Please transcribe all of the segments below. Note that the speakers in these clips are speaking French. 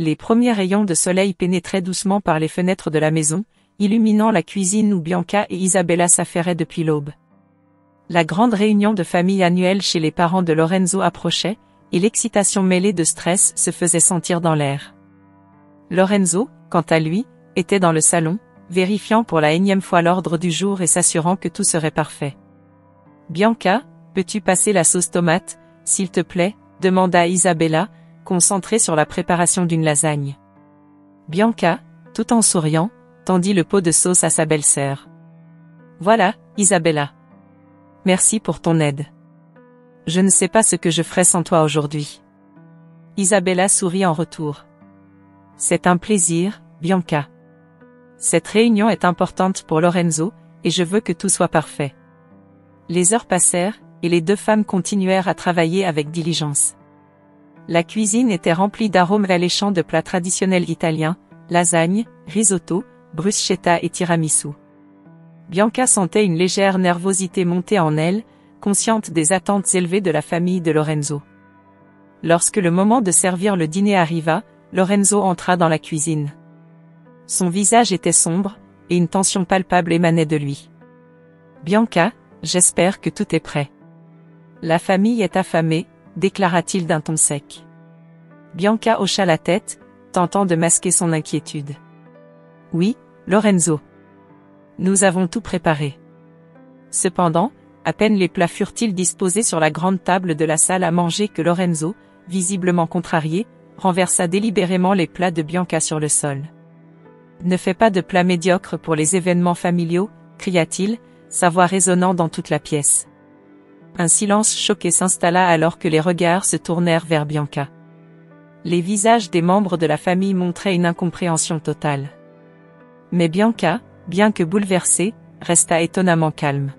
Les premiers rayons de soleil pénétraient doucement par les fenêtres de la maison, illuminant la cuisine où Bianca et Isabella s'affairaient depuis l'aube. La grande réunion de famille annuelle chez les parents de Lorenzo approchait, et l'excitation mêlée de stress se faisait sentir dans l'air. Lorenzo, quant à lui, était dans le salon, vérifiant pour la énième fois l'ordre du jour et s'assurant que tout serait parfait. « Bianca, peux-tu passer la sauce tomate, s'il te plaît ?» demanda Isabella, concentrée sur la préparation d'une lasagne. Bianca, tout en souriant, tendit le pot de sauce à sa belle-sœur. « Voilà, Isabella. Merci pour ton aide. Je ne sais pas ce que je ferais sans toi aujourd'hui. » Isabella sourit en retour. « C'est un plaisir, Bianca. Cette réunion est importante pour Lorenzo, et je veux que tout soit parfait. » Les heures passèrent, et les deux femmes continuèrent à travailler avec diligence. La cuisine était remplie d'arômes alléchants de plats traditionnels italiens, lasagne, risotto, bruschetta et tiramisu. Bianca sentait une légère nervosité monter en elle, consciente des attentes élevées de la famille de Lorenzo. Lorsque le moment de servir le dîner arriva, Lorenzo entra dans la cuisine. Son visage était sombre, et une tension palpable émanait de lui. « Bianca, j'espère que tout est prêt. »« La famille est affamée, » déclara-t-il d'un ton sec. Bianca hocha la tête, tentant de masquer son inquiétude. « Oui, Lorenzo. Nous avons tout préparé. » Cependant, à peine les plats furent-ils disposés sur la grande table de la salle à manger que Lorenzo, visiblement contrarié, renversa délibérément les plats de Bianca sur le sol. « Ne fais pas de plats médiocres pour les événements familiaux, » cria-t-il, sa voix résonnant dans toute la pièce. Un silence choqué s'installa alors que les regards se tournèrent vers Bianca. Les visages des membres de la famille montraient une incompréhension totale. Mais Bianca, bien que bouleversée, resta étonnamment calme.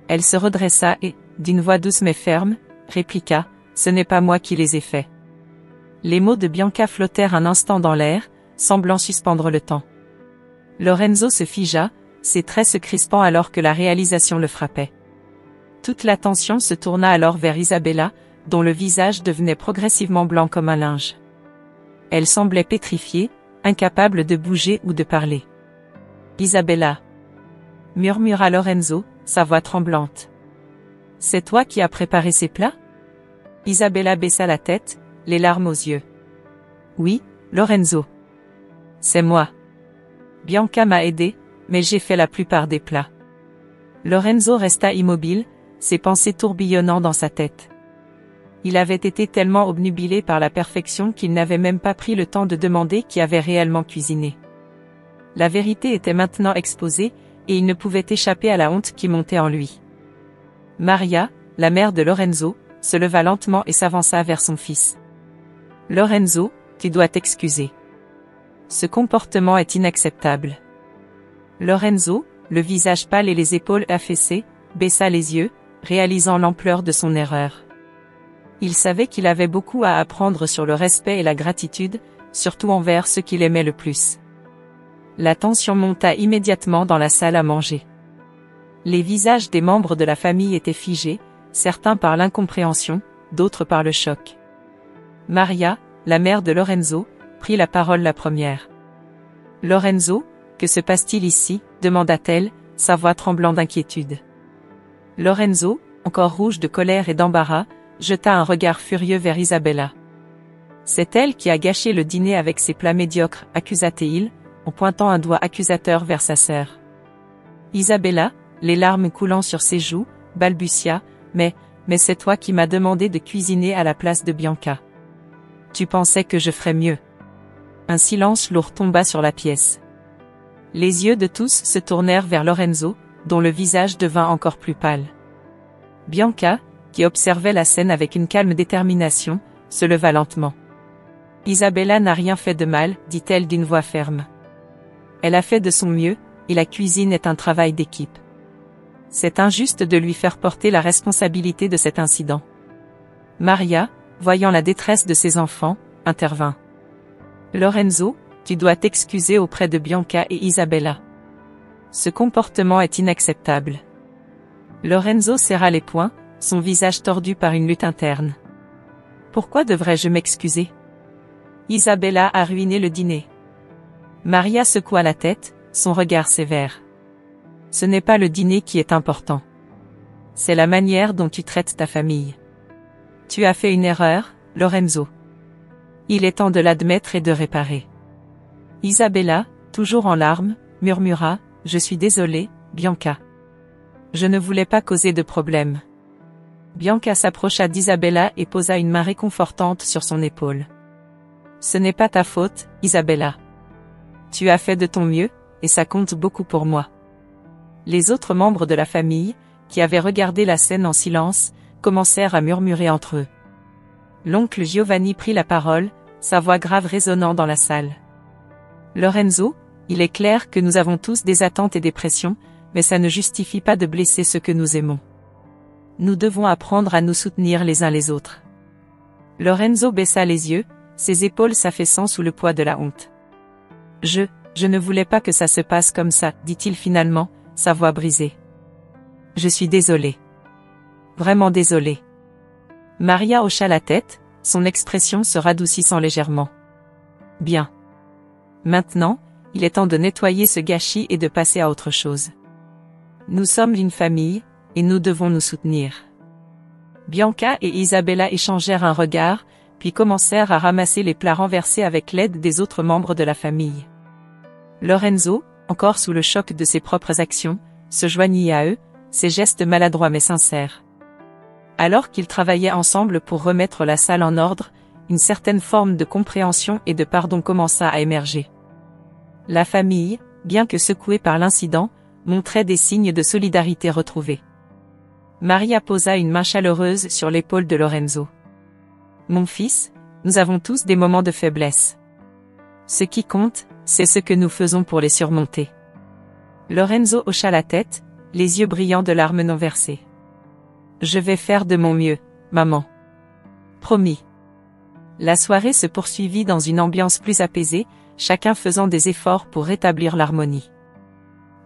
Elle se redressa et, d'une voix douce mais ferme, répliqua « Ce n'est pas moi qui les ai faits. » Les mots de Bianca flottèrent un instant dans l'air, semblant suspendre le temps. Lorenzo se figea, ses traits se crispant alors que la réalisation le frappait. Toute l'attention se tourna alors vers Isabella, dont le visage devenait progressivement blanc comme un linge. Elle semblait pétrifiée, incapable de bouger ou de parler. « Isabella » murmura Lorenzo, sa voix tremblante. « C'est toi qui as préparé ces plats ?» Isabella baissa la tête, les larmes aux yeux. « Oui, Lorenzo. C'est moi. Bianca m'a aidé, mais j'ai fait la plupart des plats. » Lorenzo resta immobile, ses pensées tourbillonnant dans sa tête. Il avait été tellement obnubilé par la perfection qu'il n'avait même pas pris le temps de demander qui avait réellement cuisiné. La vérité était maintenant exposée, et il ne pouvait échapper à la honte qui montait en lui. Maria, la mère de Lorenzo, se leva lentement et s'avança vers son fils. « Lorenzo, tu dois t'excuser. Ce comportement est inacceptable. » Lorenzo, le visage pâle et les épaules affaissées, baissa les yeux, réalisant l'ampleur de son erreur. Il savait qu'il avait beaucoup à apprendre sur le respect et la gratitude, surtout envers ceux qu'il aimait le plus. La tension monta immédiatement dans la salle à manger. Les visages des membres de la famille étaient figés, certains par l'incompréhension, d'autres par le choc. Maria, la mère de Lorenzo, prit la parole la première. « Lorenzo, que se passe-t-il ici ?» demanda-t-elle, sa voix tremblant d'inquiétude. Lorenzo, encore rouge de colère et d'embarras, jeta un regard furieux vers Isabella. « C'est elle qui a gâché le dîner avec ses plats médiocres, accusa-t-il, en pointant un doigt accusateur vers sa sœur. Isabella, les larmes coulant sur ses joues, balbutia, « Mais c'est toi qui m'as demandé de cuisiner à la place de Bianca. Tu pensais que je ferais mieux. » Un silence lourd tomba sur la pièce. Les yeux de tous se tournèrent vers Lorenzo, dont le visage devint encore plus pâle. Bianca, qui observait la scène avec une calme détermination, se leva lentement. « Isabella n'a rien fait de mal, dit-elle d'une voix ferme. Elle a fait de son mieux, et la cuisine est un travail d'équipe. C'est injuste de lui faire porter la responsabilité de cet incident. » Maria, voyant la détresse de ses enfants, intervint. « Lorenzo, tu dois t'excuser auprès de Bianca et Isabella. Ce comportement est inacceptable. » Lorenzo serra les poings, son visage tordu par une lutte interne. « Pourquoi devrais-je m'excuser ? Isabella a ruiné le dîner. Maria secoua la tête, son regard sévère. Ce n'est pas le dîner qui est important. C'est la manière dont tu traites ta famille. Tu as fait une erreur, Lorenzo. Il est temps de l'admettre et de réparer. Isabella, toujours en larmes, murmura, « Je suis désolée, Bianca. Je ne voulais pas causer de problème. » Bianca s'approcha d'Isabella et posa une main réconfortante sur son épaule. « Ce n'est pas ta faute, Isabella. Tu as fait de ton mieux, et ça compte beaucoup pour moi. » Les autres membres de la famille, qui avaient regardé la scène en silence, commencèrent à murmurer entre eux. L'oncle Giovanni prit la parole, sa voix grave résonnant dans la salle. « Lorenzo, il est clair que nous avons tous des attentes et des pressions, mais ça ne justifie pas de blesser ceux que nous aimons. Nous devons apprendre à nous soutenir les uns les autres. » Lorenzo baissa les yeux, ses épaules s'affaissant sous le poids de la honte. « Je ne voulais pas que ça se passe comme ça, dit-il finalement, sa voix brisée. Je suis désolé. Vraiment désolé. » Maria hocha la tête, son expression se radoucissant légèrement. « Bien. Maintenant, il est temps de nettoyer ce gâchis et de passer à autre chose. Nous sommes une famille, et nous devons nous soutenir. » Bianca et Isabella échangèrent un regard, puis commencèrent à ramasser les plats renversés avec l'aide des autres membres de la famille. Lorenzo, encore sous le choc de ses propres actions, se joignit à eux, ses gestes maladroits mais sincères. Alors qu'ils travaillaient ensemble pour remettre la salle en ordre, une certaine forme de compréhension et de pardon commença à émerger. La famille, bien que secouée par l'incident, montrait des signes de solidarité retrouvés. Maria posa une main chaleureuse sur l'épaule de Lorenzo. « Mon fils, nous avons tous des moments de faiblesse. Ce qui compte, c'est ce que nous faisons pour les surmonter. » Lorenzo hocha la tête, les yeux brillants de larmes non versées. « Je vais faire de mon mieux, maman. Promis. » La soirée se poursuivit dans une ambiance plus apaisée, chacun faisant des efforts pour rétablir l'harmonie.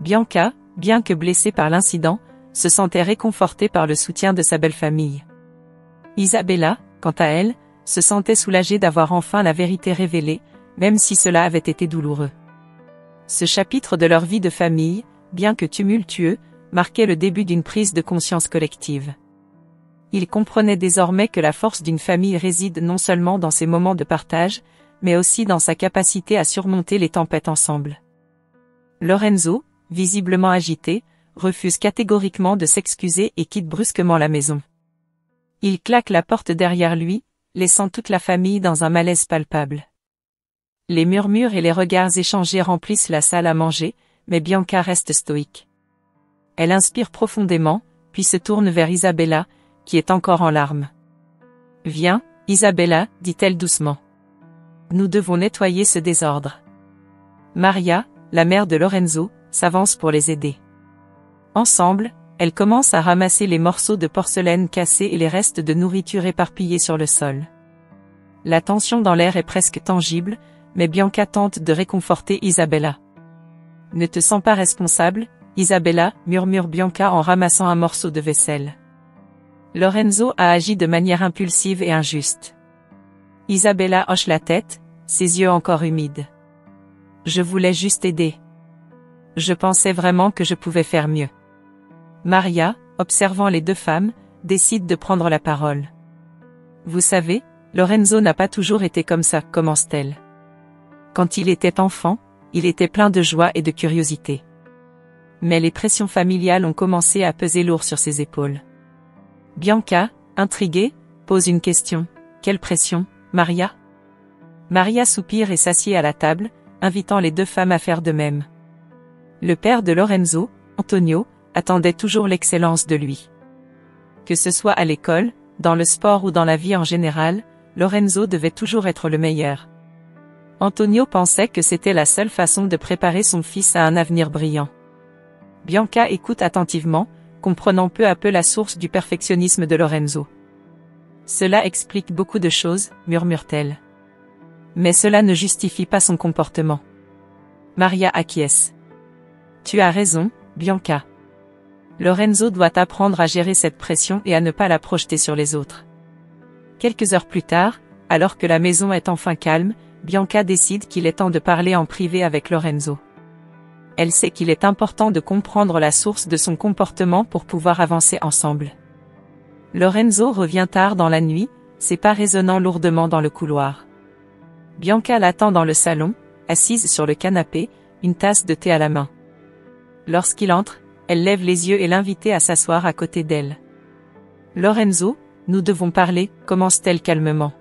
Bianca, bien que blessée par l'incident, se sentait réconfortée par le soutien de sa belle famille. Isabella, quant à elle, se sentait soulagée d'avoir enfin la vérité révélée, même si cela avait été douloureux. Ce chapitre de leur vie de famille, bien que tumultueux, marquait le début d'une prise de conscience collective. Ils comprenaient désormais que la force d'une famille réside non seulement dans ses moments de partage, mais aussi dans sa capacité à surmonter les tempêtes ensemble. Lorenzo, visiblement agité, refuse catégoriquement de s'excuser et quitte brusquement la maison. Il claque la porte derrière lui, laissant toute la famille dans un malaise palpable. Les murmures et les regards échangés remplissent la salle à manger, mais Bianca reste stoïque. Elle inspire profondément, puis se tourne vers Isabella, qui est encore en larmes. « Viens, Isabella, dit-elle doucement. Nous devons nettoyer ce désordre. » Maria, la mère de Lorenzo, s'avance pour les aider. Ensemble, elles commencent à ramasser les morceaux de porcelaine cassés et les restes de nourriture éparpillés sur le sol. La tension dans l'air est presque tangible, mais Bianca tente de réconforter Isabella. « Ne te sens pas responsable, Isabella, » murmure Bianca en ramassant un morceau de vaisselle. Lorenzo a agi de manière impulsive et injuste. Isabella hoche la tête, ses yeux encore humides. « Je voulais juste aider. Je pensais vraiment que je pouvais faire mieux. » Maria, observant les deux femmes, décide de prendre la parole. « Vous savez, Lorenzo n'a pas toujours été comme ça, » commence-t-elle. Quand il était enfant, il était plein de joie et de curiosité. Mais les pressions familiales ont commencé à peser lourd sur ses épaules. Bianca, intriguée, pose une question. « Quelle pression, Maria ?» Maria soupire et s'assied à la table, invitant les deux femmes à faire de même. Le père de Lorenzo, Antonio, attendait toujours l'excellence de lui. Que ce soit à l'école, dans le sport ou dans la vie en général, Lorenzo devait toujours être le meilleur. Antonio pensait que c'était la seule façon de préparer son fils à un avenir brillant. Bianca écoute attentivement, comprenant peu à peu la source du perfectionnisme de Lorenzo. « Cela explique beaucoup de choses, » murmure-t-elle. Mais cela ne justifie pas son comportement. Maria acquiesce. « Tu as raison, Bianca. Lorenzo doit apprendre à gérer cette pression et à ne pas la projeter sur les autres. » Quelques heures plus tard, alors que la maison est enfin calme, Bianca décide qu'il est temps de parler en privé avec Lorenzo. Elle sait qu'il est important de comprendre la source de son comportement pour pouvoir avancer ensemble. Lorenzo revient tard dans la nuit, ses pas résonnant lourdement dans le couloir. Bianca l'attend dans le salon, assise sur le canapé, une tasse de thé à la main. Lorsqu'il entre, elle lève les yeux et l'invite à s'asseoir à côté d'elle. « Lorenzo, nous devons parler », commence-t-elle calmement.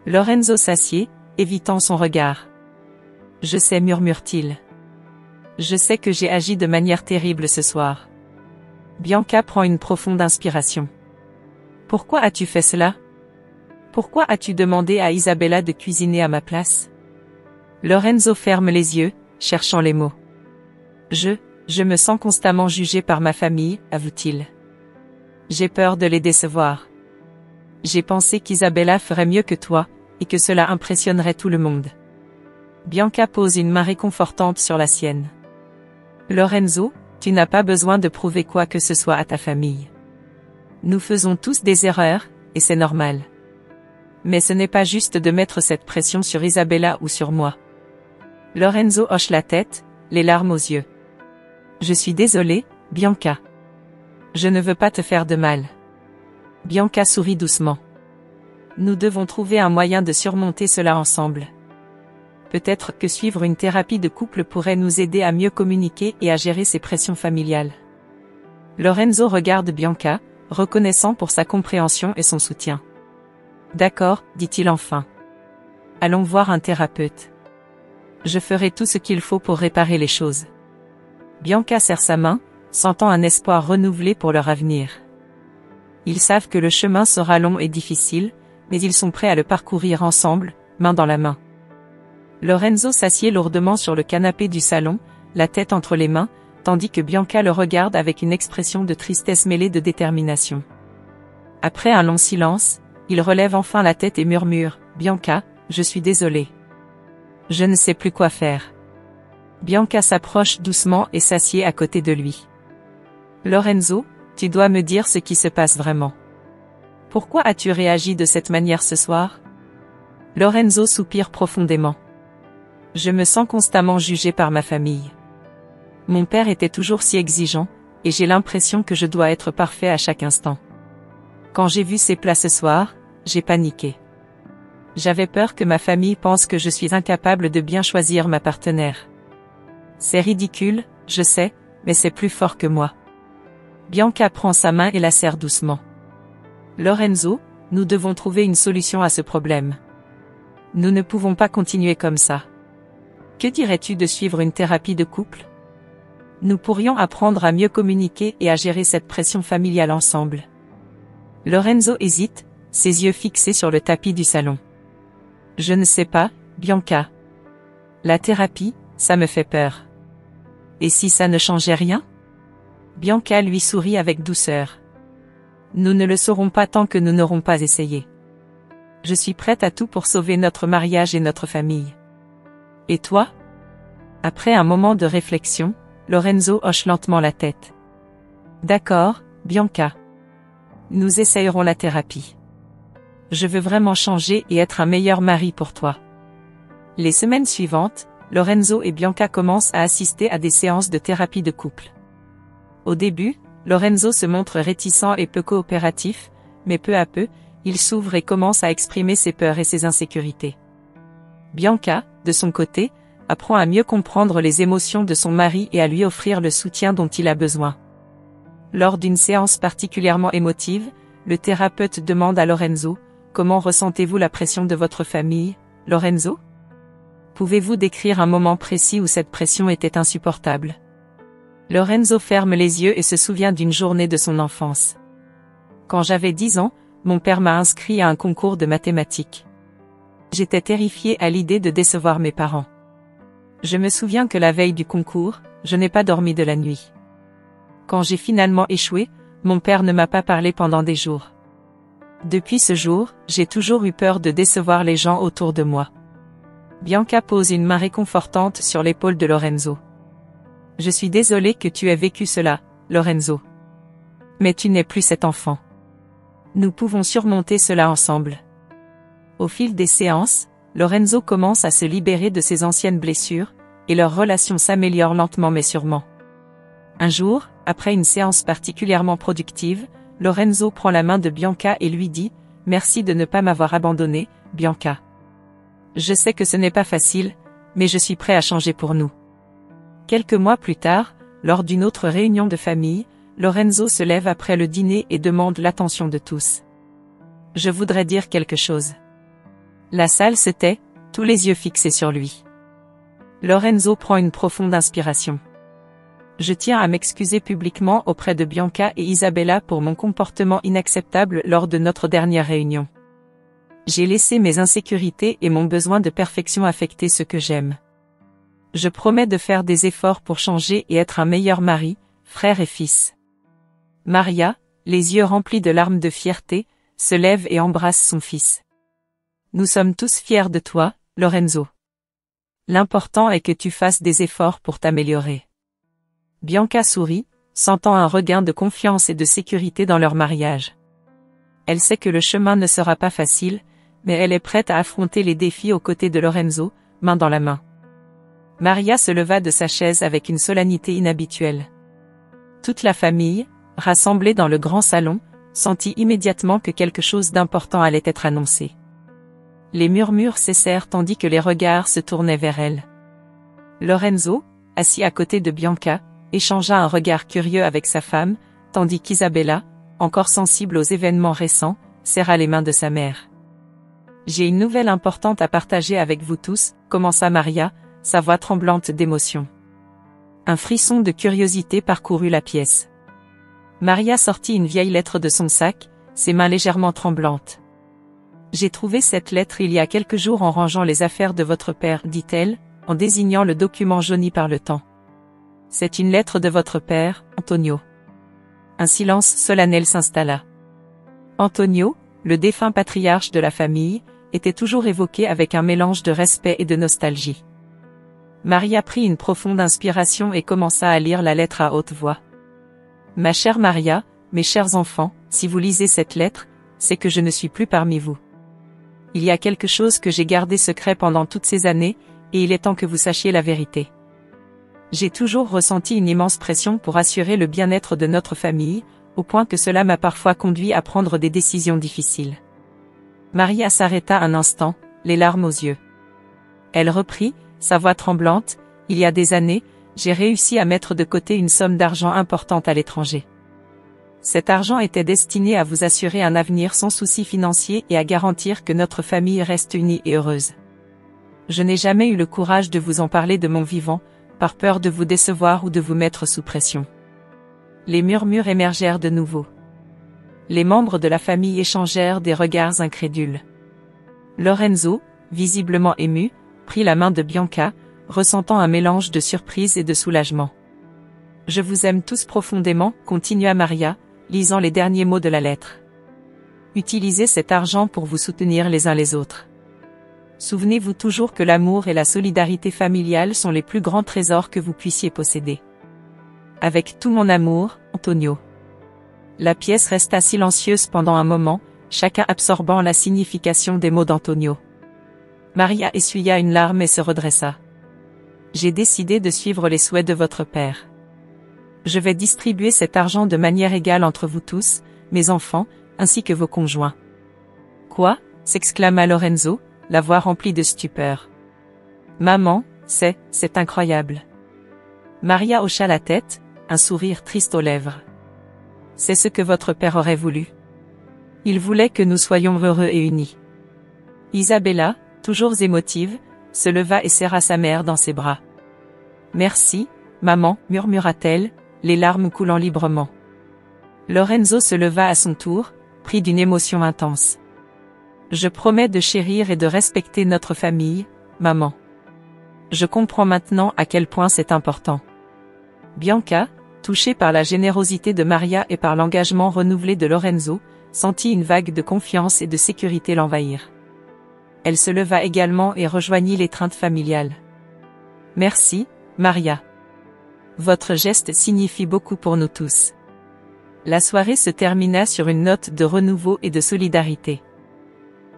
Lorenzo s'assied, évitant son regard. « Je sais », murmure-t-il. « Je sais que j'ai agi de manière terrible ce soir. » Bianca prend une profonde inspiration. « Pourquoi as-tu fait cela ? Pourquoi as-tu demandé à Isabella de cuisiner à ma place ?» Lorenzo ferme les yeux, cherchant les mots. « Je me sens constamment jugé par ma famille », avoue-t-il. « J'ai peur de les décevoir. J'ai pensé qu'Isabella ferait mieux que toi, et que cela impressionnerait tout le monde. » Bianca pose une main réconfortante sur la sienne. « Lorenzo, tu n'as pas besoin de prouver quoi que ce soit à ta famille. Nous faisons tous des erreurs, et c'est normal. Mais ce n'est pas juste de mettre cette pression sur Isabella ou sur moi. » Lorenzo hoche la tête, les larmes aux yeux. « Je suis désolé, Bianca. Je ne veux pas te faire de mal. » Bianca sourit doucement. « Nous devons trouver un moyen de surmonter cela ensemble. Peut-être que suivre une thérapie de couple pourrait nous aider à mieux communiquer et à gérer ces pressions familiales. » Lorenzo regarde Bianca, reconnaissant pour sa compréhension et son soutien. « D'accord, dit-il enfin. Allons voir un thérapeute. Je ferai tout ce qu'il faut pour réparer les choses. » Bianca serre sa main, sentant un espoir renouvelé pour leur avenir. Ils savent que le chemin sera long et difficile, mais ils sont prêts à le parcourir ensemble, main dans la main. Lorenzo s'assied lourdement sur le canapé du salon, la tête entre les mains, tandis que Bianca le regarde avec une expression de tristesse mêlée de détermination. Après un long silence, il relève enfin la tête et murmure « Bianca, je suis désolé. Je ne sais plus quoi faire. » Bianca s'approche doucement et s'assied à côté de lui. « Lorenzo, tu dois me dire ce qui se passe vraiment. Pourquoi as-tu réagi de cette manière ce soir ?» Lorenzo soupire profondément. « Je me sens constamment jugé par ma famille. Mon père était toujours si exigeant, et j'ai l'impression que je dois être parfait à chaque instant. Quand j'ai vu ces plats ce soir, j'ai paniqué. J'avais peur que ma famille pense que je suis incapable de bien choisir ma partenaire. C'est ridicule, je sais, mais c'est plus fort que moi. » Bianca prend sa main et la serre doucement. « Lorenzo, nous devons trouver une solution à ce problème. Nous ne pouvons pas continuer comme ça. Que dirais-tu de suivre une thérapie de couple ? Nous pourrions apprendre à mieux communiquer et à gérer cette pression familiale ensemble. » Lorenzo hésite, ses yeux fixés sur le tapis du salon. « Je ne sais pas, Bianca. La thérapie, ça me fait peur. Et si ça ne changeait rien ? » Bianca lui sourit avec douceur. « Nous ne le saurons pas tant que nous n'aurons pas essayé. Je suis prête à tout pour sauver notre mariage et notre famille. Et toi ? » Après un moment de réflexion, Lorenzo hoche lentement la tête. « D'accord, Bianca. Nous essayerons la thérapie. Je veux vraiment changer et être un meilleur mari pour toi. » Les semaines suivantes, Lorenzo et Bianca commencent à assister à des séances de thérapie de couple. Au début, Lorenzo se montre réticent et peu coopératif, mais peu à peu, il s'ouvre et commence à exprimer ses peurs et ses insécurités. Bianca, de son côté, apprend à mieux comprendre les émotions de son mari et à lui offrir le soutien dont il a besoin. Lors d'une séance particulièrement émotive, le thérapeute demande à Lorenzo « Comment ressentez-vous la pression de votre famille, Lorenzo ? Pouvez-vous décrire un moment précis où cette pression était insupportable ?» Lorenzo ferme les yeux et se souvient d'une journée de son enfance. « Quand j'avais 10 ans, mon père m'a inscrit à un concours de mathématiques. J'étais terrifié à l'idée de décevoir mes parents. Je me souviens que la veille du concours, je n'ai pas dormi de la nuit. Quand j'ai finalement échoué, mon père ne m'a pas parlé pendant des jours. Depuis ce jour, j'ai toujours eu peur de décevoir les gens autour de moi. » Bianca pose une main réconfortante sur l'épaule de Lorenzo. « Je suis désolée que tu aies vécu cela, Lorenzo. Mais tu n'es plus cet enfant. Nous pouvons surmonter cela ensemble. » Au fil des séances, Lorenzo commence à se libérer de ses anciennes blessures, et leur relation s'améliore lentement mais sûrement. Un jour, après une séance particulièrement productive, Lorenzo prend la main de Bianca et lui dit « Merci de ne pas m'avoir abandonné, Bianca. Je sais que ce n'est pas facile, mais je suis prêt à changer pour nous. » Quelques mois plus tard, lors d'une autre réunion de famille, Lorenzo se lève après le dîner et demande l'attention de tous. « Je voudrais dire quelque chose. » La salle se tait, tous les yeux fixés sur lui. Lorenzo prend une profonde inspiration. « Je tiens à m'excuser publiquement auprès de Bianca et Isabella pour mon comportement inacceptable lors de notre dernière réunion. J'ai laissé mes insécurités et mon besoin de perfection affecter ce que j'aime. Je promets de faire des efforts pour changer et être un meilleur mari, frère et fils. » Maria, les yeux remplis de larmes de fierté, se lève et embrasse son fils. « Nous sommes tous fiers de toi, Lorenzo. L'important est que tu fasses des efforts pour t'améliorer. » Bianca sourit, sentant un regain de confiance et de sécurité dans leur mariage. Elle sait que le chemin ne sera pas facile, mais elle est prête à affronter les défis aux côtés de Lorenzo, main dans la main. Maria se leva de sa chaise avec une solennité inhabituelle. Toute la famille, rassemblée dans le grand salon, sentit immédiatement que quelque chose d'important allait être annoncé. Les murmures cessèrent tandis que les regards se tournaient vers elle. Lorenzo, assis à côté de Bianca, échangea un regard curieux avec sa femme, tandis qu'Isabella, encore sensible aux événements récents, serra les mains de sa mère. « J'ai une nouvelle importante à partager avec vous tous, » commença Maria, sa voix tremblante d'émotion. Un frisson de curiosité parcourut la pièce. Maria sortit une vieille lettre de son sac, ses mains légèrement tremblantes. « J'ai trouvé cette lettre il y a quelques jours en rangeant les affaires de votre père, dit-elle, en désignant le document jauni par le temps. C'est une lettre de votre père, Antonio. » Un silence solennel s'installa. Antonio, le défunt patriarche de la famille, était toujours évoqué avec un mélange de respect et de nostalgie. Maria prit une profonde inspiration et commença à lire la lettre à haute voix. « Ma chère Maria, mes chers enfants, si vous lisez cette lettre, c'est que je ne suis plus parmi vous. Il y a quelque chose que j'ai gardé secret pendant toutes ces années, et il est temps que vous sachiez la vérité. J'ai toujours ressenti une immense pression pour assurer le bien-être de notre famille, au point que cela m'a parfois conduit à prendre des décisions difficiles. » Maria s'arrêta un instant, les larmes aux yeux. Elle reprit, sa voix tremblante, « Il y a des années, j'ai réussi à mettre de côté une somme d'argent importante à l'étranger. Cet argent était destiné à vous assurer un avenir sans soucis financiers et à garantir que notre famille reste unie et heureuse. Je n'ai jamais eu le courage de vous en parler de mon vivant, par peur de vous décevoir ou de vous mettre sous pression. » Les murmures émergèrent de nouveau. Les membres de la famille échangèrent des regards incrédules. Lorenzo, visiblement ému, prit la main de Bianca, ressentant un mélange de surprise et de soulagement. « Je vous aime tous profondément, » continua Maria, lisant les derniers mots de la lettre. « Utilisez cet argent pour vous soutenir les uns les autres. Souvenez-vous toujours que l'amour et la solidarité familiale sont les plus grands trésors que vous puissiez posséder. Avec tout mon amour, Antonio. » La pièce resta silencieuse pendant un moment, chacun absorbant la signification des mots d'Antonio. Maria essuya une larme et se redressa. « J'ai décidé de suivre les souhaits de votre père. Je vais distribuer cet argent de manière égale entre vous tous, mes enfants, ainsi que vos conjoints. »« Quoi ?» s'exclama Lorenzo, la voix remplie de stupeur. « Maman, c'est incroyable. » Maria hocha la tête, un sourire triste aux lèvres. « C'est ce que votre père aurait voulu. Il voulait que nous soyons heureux et unis. » Isabella, toujours émotive, se leva et serra sa mère dans ses bras. « Merci, maman, » murmura-t-elle, les larmes coulant librement. Lorenzo se leva à son tour, pris d'une émotion intense. « Je promets de chérir et de respecter notre famille, maman. Je comprends maintenant à quel point c'est important. » Bianca, touchée par la générosité de Maria et par l'engagement renouvelé de Lorenzo, sentit une vague de confiance et de sécurité l'envahir. Elle se leva également et rejoignit l'étreinte familiale. « Merci, Maria. Votre geste signifie beaucoup pour nous tous. » La soirée se termina sur une note de renouveau et de solidarité.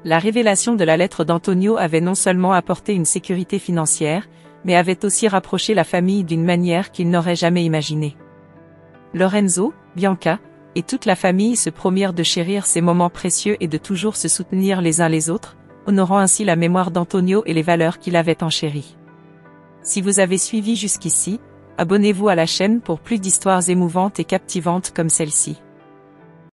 La révélation de la lettre d'Antonio avait non seulement apporté une sécurité financière, mais avait aussi rapproché la famille d'une manière qu'il n'aurait jamais imaginée. Lorenzo, Bianca, et toute la famille se promirent de chérir ces moments précieux et de toujours se soutenir les uns les autres, honorant ainsi la mémoire d'Antonio et les valeurs qu'il avait enchéries. Si vous avez suivi jusqu'ici, abonnez-vous à la chaîne pour plus d'histoires émouvantes et captivantes comme celle-ci.